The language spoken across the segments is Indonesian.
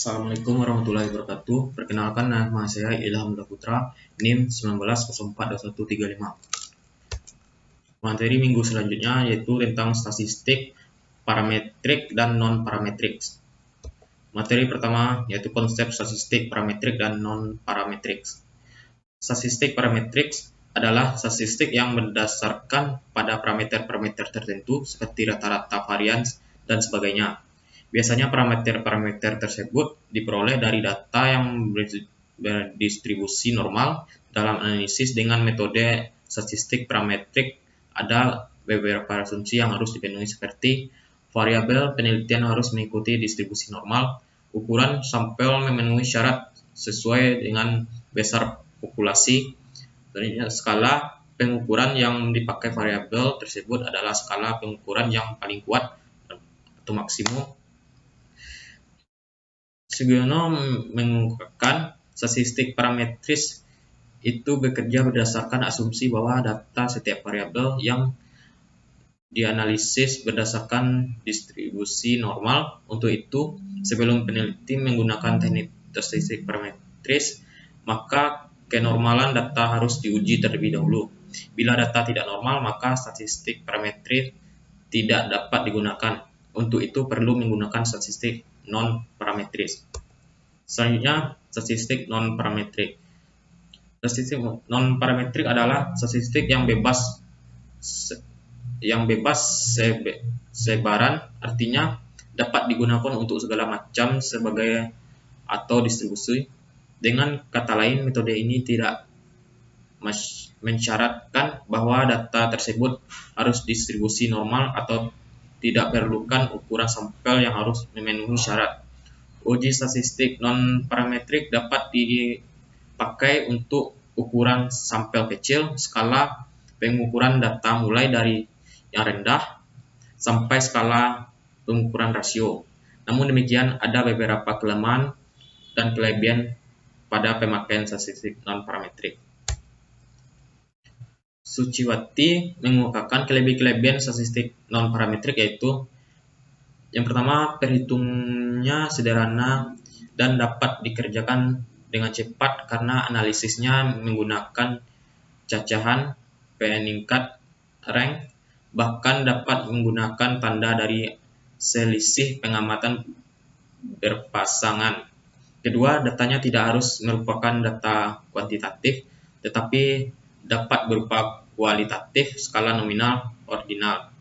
Assalamualaikum warahmatullahi wabarakatuh. Perkenalkan, nama saya Ilham Putra, NIM 19042135. Materi minggu selanjutnya yaitu tentang statistik, parametrik, dan non-parametrik. Materi pertama yaitu konsep statistik, parametrik, dan non-parametrik. Statistik parametrik adalah statistik yang berdasarkan pada parameter-parameter tertentu seperti rata-rata, varians, dan sebagainya. Biasanya parameter-parameter tersebut diperoleh dari data yang berdistribusi normal. Dalam analisis dengan metode statistik parametrik, ada beberapa asumsi yang harus dipenuhi seperti variabel penelitian harus mengikuti distribusi normal, ukuran sampel memenuhi syarat sesuai dengan besar populasi, dan skala pengukuran yang dipakai variabel tersebut adalah skala pengukuran yang paling kuat atau maksimum. Sugiono mengungkapkan statistik parametris itu bekerja berdasarkan asumsi bahwa data setiap variabel yang dianalisis berdasarkan distribusi normal. Untuk itu, sebelum peneliti menggunakan teknik statistik parametris, maka kenormalan data harus diuji terlebih dahulu. Bila data tidak normal, maka statistik parametris tidak dapat digunakan. Untuk itu perlu menggunakan statistik non-parametris. Selanjutnya, statistik non-parametrik. Statistik non-parametrik adalah statistik yang bebas sebaran, artinya dapat digunakan untuk segala macam sebagai atau distribusi. Dengan kata lain, metode ini tidak mensyaratkan bahwa data tersebut harus distribusi normal atau tidak perlukan ukuran sampel yang harus memenuhi syarat. Uji statistik non-parametrik dapat dipakai untuk ukuran sampel kecil, skala pengukuran data mulai dari yang rendah sampai skala pengukuran rasio. Namun demikian, ada beberapa kelemahan dan kelebihan pada pemakaian statistik non-parametrik. Suciwati mengungkapkan kelebihan statistik non-parametrik yaitu yang pertama, perhitungnya sederhana dan dapat dikerjakan dengan cepat karena analisisnya menggunakan cacahan, peningkat, rank, bahkan dapat menggunakan tanda dari selisih pengamatan berpasangan. Kedua, datanya tidak harus merupakan data kuantitatif, tetapi dapat berupa kualitatif, skala nominal, ordinal.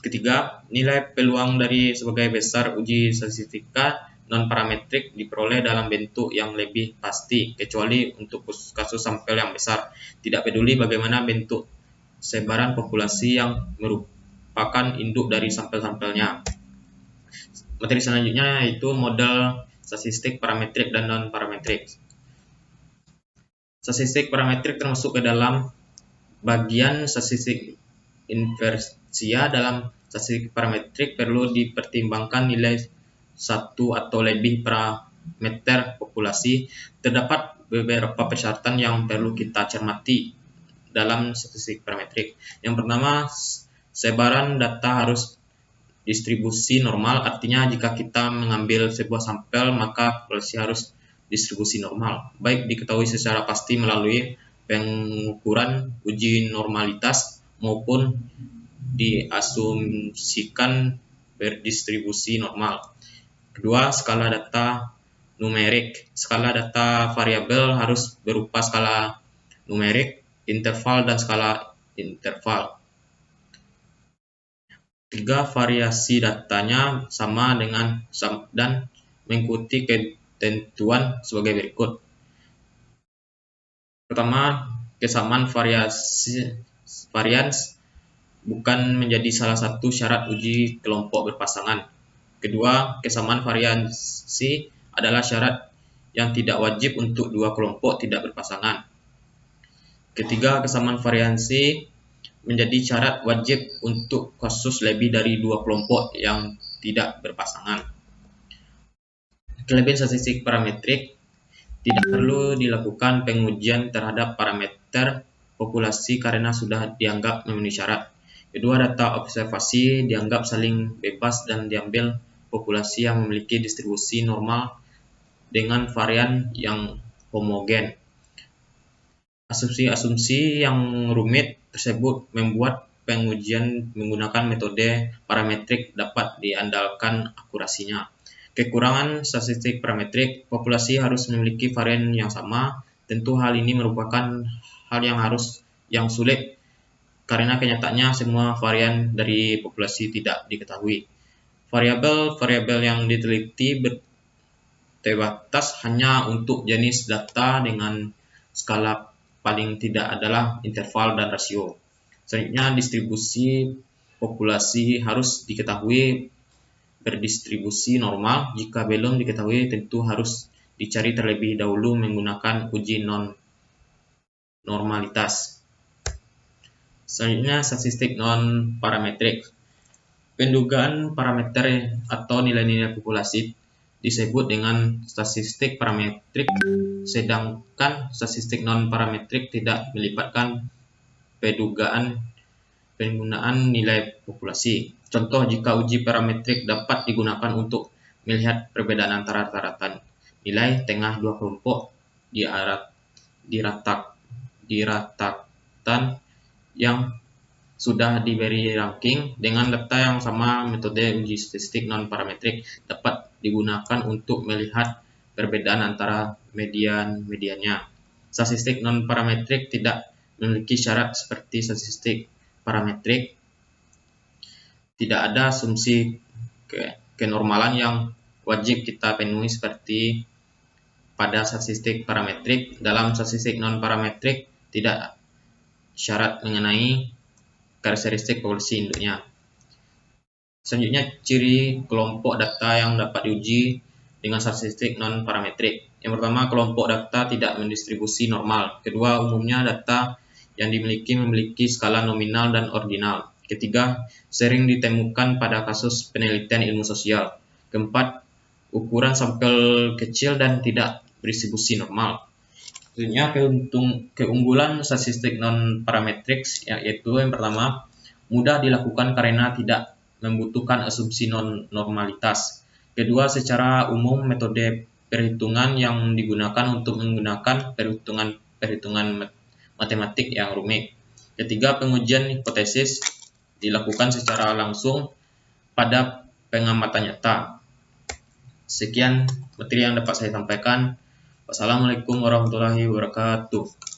Ketiga, nilai peluang dari sebagai besar uji statistika non-parametrik diperoleh dalam bentuk yang lebih pasti, kecuali untuk kasus sampel yang besar. Tidak peduli bagaimana bentuk sebaran populasi yang merupakan induk dari sampel-sampelnya. Materi selanjutnya yaitu model statistik parametrik dan non-parametrik. Statistik parametrik termasuk ke dalam bagian statistik inversia. Dalam statistik parametrik perlu dipertimbangkan nilai satu atau lebih parameter populasi. Terdapat beberapa persyaratan yang perlu kita cermati dalam statistik parametrik. Yang pertama, sebaran data harus distribusi normal, artinya jika kita mengambil sebuah sampel maka populasi harus distribusi normal, baik diketahui secara pasti melalui pengukuran uji normalitas maupun diasumsikan berdistribusi normal. Kedua, skala data numerik. Skala data variabel harus berupa skala numerik, interval, dan skala interval. Tiga, variasi datanya sama dengan dan mengikuti ketentuan sebagai berikut. Pertama, kesamaan varians bukan menjadi salah satu syarat uji kelompok berpasangan. Kedua, kesamaan variasi adalah syarat yang tidak wajib untuk dua kelompok tidak berpasangan. Ketiga, kesamaan variasi menjadi syarat wajib untuk kasus lebih dari dua kelompok yang tidak berpasangan. Kelebihan statistik parametrik: tidak perlu dilakukan pengujian terhadap parameter populasi karena sudah dianggap memenuhi syarat. Kedua, data observasi dianggap saling bebas dan diambil populasi yang memiliki distribusi normal dengan varian yang homogen. Asumsi-asumsi yang rumit tersebut membuat pengujian menggunakan metode parametrik dapat diandalkan akurasinya. Kekurangan statistik parametrik, populasi harus memiliki varian yang sama. Tentu hal ini merupakan hal yang sulit karena kenyataannya semua varian dari populasi tidak diketahui. Variabel-variabel yang diteliti terbatas hanya untuk jenis data dengan skala paling tidak adalah interval dan rasio. Selanjutnya, distribusi populasi harus diketahui berdistribusi normal. Jika belum diketahui, tentu harus dicari terlebih dahulu menggunakan uji non-normalitas. Selanjutnya, statistik non-parametrik. Pendugaan parameter atau nilai-nilai populasi disebut dengan statistik parametrik, sedangkan statistik non-parametrik tidak melibatkan penggunaan nilai populasi. Contoh, jika uji parametrik dapat digunakan untuk melihat perbedaan antara rata-rata nilai tengah dua kelompok diratakan yang sudah diberi ranking dengan data yang sama, metode uji statistik non-parametrik dapat digunakan untuk melihat perbedaan antara median-mediannya. Statistik non-parametrik tidak memiliki syarat seperti statistik parametrik. Tidak ada asumsi kenormalan yang wajib kita penuhi seperti pada statistik parametrik. Dalam statistik non-parametrik tidak syarat mengenai karakteristik populasi induknya. Selanjutnya, ciri kelompok data yang dapat diuji dengan statistik non-parametrik. Yang pertama, kelompok data tidak mendistribusi normal. Kedua, umumnya data yang memiliki skala nominal dan ordinal. Ketiga, sering ditemukan pada kasus penelitian ilmu sosial. Keempat, ukuran sampel kecil dan tidak berdistribusi normal. Selanjutnya, keunggulan statistik non-parametrik yaitu yang pertama, mudah dilakukan karena tidak membutuhkan asumsi non-normalitas. Kedua, secara umum metode perhitungan yang digunakan untuk menggunakan perhitungan matematik yang rumit. Ketiga, pengujian hipotesis dilakukan secara langsung pada pengamatan nyata. Sekian materi yang dapat saya sampaikan. Wassalamualaikum warahmatullahi wabarakatuh.